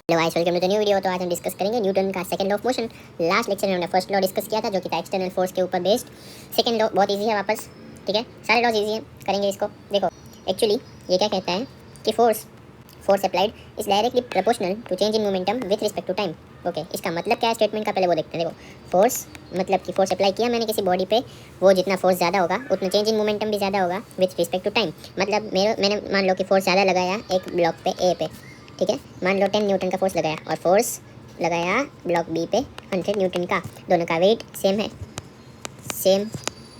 Hello guys, welcome to the new video. तो आज हम डिस्कस करेंगे न्यूटन का second law of motion. Last lecture में हमने फर्स्ट लॉ डिस्कस किया था जो कि था एक्सटर्नल फोर्स के ऊपर बेस्ड। सेकंड लॉ बहुत इजी है वापस, ठीक है, सारे लॉज इजी हैं, करेंगे इसको। देखो एक्चुअली ये क्या कहता है कि force applied is directly proportional to change in momentum with respect to time. Okay, इसका मतलब क्या है स्टेटमेंट का, पहले वो देखते हैं। देखो फोर्स मतलब कि फोर्स अप्लाई किया मैंने किसी बॉडी पे, वो जितना फोर्स ज़्यादा होगा उतना चेंज इन मोमेंटम भी ज़्यादा होगा विथ रिस्पेक्ट टू टाइम। मतलब मैंने मान लो कि फोर्स ज़्यादा लगाया एक ब्लॉक पे ए पे, ठीक है, मान लो 10 न्यूटन का फोर्स लगाया और फोर्स लगाया ब्लॉक बी पे 100 न्यूटन का। दोनों का वेट सेम है, सेम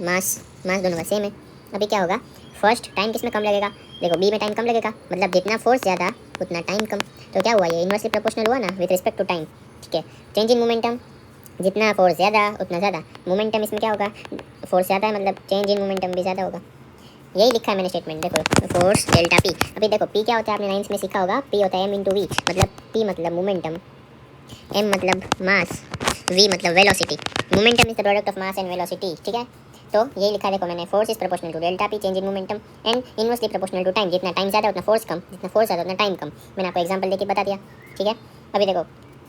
मास दोनों का सेम है। अभी क्या होगा, फर्स्ट टाइम किस में कम लगेगा, देखो बी में टाइम कम लगेगा, मतलब जितना फोर्स ज़्यादा उतना टाइम कम। तो क्या हुआ, ये इन्वर्सली प्रोपोर्शनल हुआ ना विथ रिस्पेक्ट टू टाइम, ठीक है। चेंज इन मोमेंटम, जितना फोर्स ज़्यादा उतना ज़्यादा मोमेंटम, इसमें क्या होगा, फोर्स ज़्यादा है मतलब चेंज इन मोमेंटम भी ज़्यादा होगा। यही लिखा है मैंने स्टेटमेंट, देखो फोर्स डेल्टा पी। अभी देखो पी क्या होता है, आपने नाइन्थ में सीखा होगा, पी होता है एम इंटू वी, मतलब पी मतलब मोमेंटम, एम मतलब मास, वी मतलब velocity. Momentum is the product of mass and velocity, ठीक है। तो यही लिखा है देखो मैंने, force is proportional to delta P change in momentum and inversely proportional to time. जितना टाइम ज़्यादा उतना फोर्स कम, जितना फोर्स ज़्यादा उतना टाइम कम। मैंने आपको एग्जाम्पल देके बता दिया, ठीक है। अभी देखो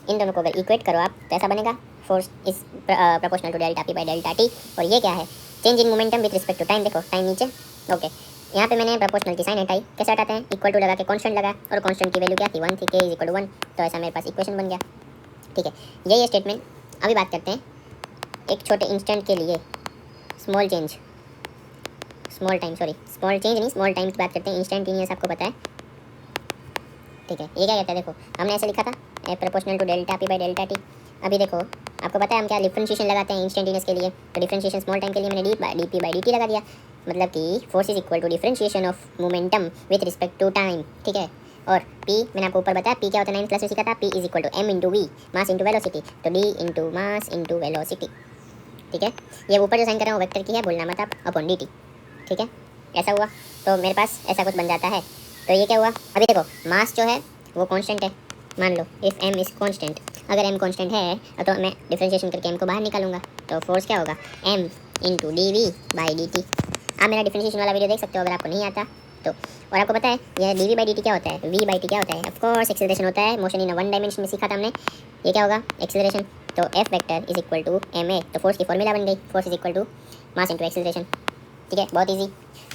इन दोनों को अगर इक्वेट करो आप तो ऐसा बनेगा, force is proportional to delta P by delta T. और ये क्या है, change in momentum with respect to time. देखो टाइम नीचे, ओके, यहाँ पे मैंने प्रोपोर्शनल की साइन हटाई, कैसे हटाते हैं, इक्वल टू लगा के कांस्टेंट लगा और कांस्टेंट की वैल्यू क्या थी, 1 थी, के इज इक्वल टू 1। तो ऐसा मेरे पास इक्वेशन बन गया, ठीक है। यही है स्टेटमेंट। अभी बात करते हैं एक छोटे इंस्टेंट के लिए स्मॉल चेंज, स्मॉल चेंज नहीं, स्मॉल टाइम की बात करते हैं। इंस्टेंटेनियस आपको पता है, ठीक है। ये क्या कहता है, देखो हमने ऐसे लिखा था A proportional to delta P by delta T. अभी देखो आपको पता है हम क्या डिफरेंशिएशन लगाते हैं इंस्टेंटेनियस के लिए, तो डिफरेंशिएशन स्मॉल टाइम के लिए मैंने D P by D T लगा दिया, मतलब कि force is equal to differentiation of momentum with respect to time, ठीक है। और P मैंने आपको ऊपर बताया, P क्या होता है, 9th क्लास में सीखा था, P is equal to M into V, mass into velocity, तो D into mass into velocity, ठीक है। ये ऊपर जो साइन कर रहा हूँ वेक्टर की है, भूलना मत आप, अपॉन डी टी, ठीक है। ऐसा हुआ तो मेरे पास ऐसा कुछ बन जाता है। तो ये क्या हुआ, अभी देखो मास जो है वो कांस्टेंट है, मान लो इफ़ m इज़ कांस्टेंट, अगर m कांस्टेंट है तो मैं डिफरेंशिएशन करके m को बाहर निकालूंगा, तो फोर्स क्या होगा, m into D V by D T. आप मेरा डिफरेंशिएशन वाला वीडियो देख सकते हो अगर आपको नहीं आता तो। और आपको पता है ये D V by D T क्या होता है, v बाई टी क्या होता है, ऑफकोर्स एक्सेलरेशन होता है, मोशन इन वन डायमेंशन में सीखा था हमने। ये क्या होगा, एक्सेलरेशन, तो f vector is equal to M A, तो फोर्स की फॉर्मूला बन गई, force is equal to mass into acceleration, ठीक है, बहुत इजी।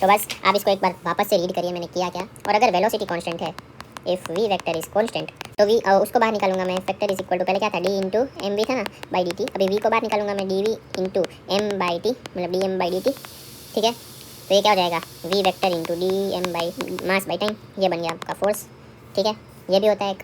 तो बस आप इसको एक बार वापस से रीड करिए मैंने किया क्या। और अगर वेलोसिटी कांस्टेंट है, if V vector is constant, तो वी उसको बाहर निकालूंगा मैं, वेक्टर इज इक्वल टू पहले क्या था, डी इंटू एम वी था ना बाई डी टी, अभी वी को बाहर निकालूंगा मैं, D V into M by T, मतलब D M by D T, ठीक है। तो ये क्या हो जाएगा, V vector into D M by mass by time, ये बन गया आपका फोर्स, ठीक है। ये भी होता है एक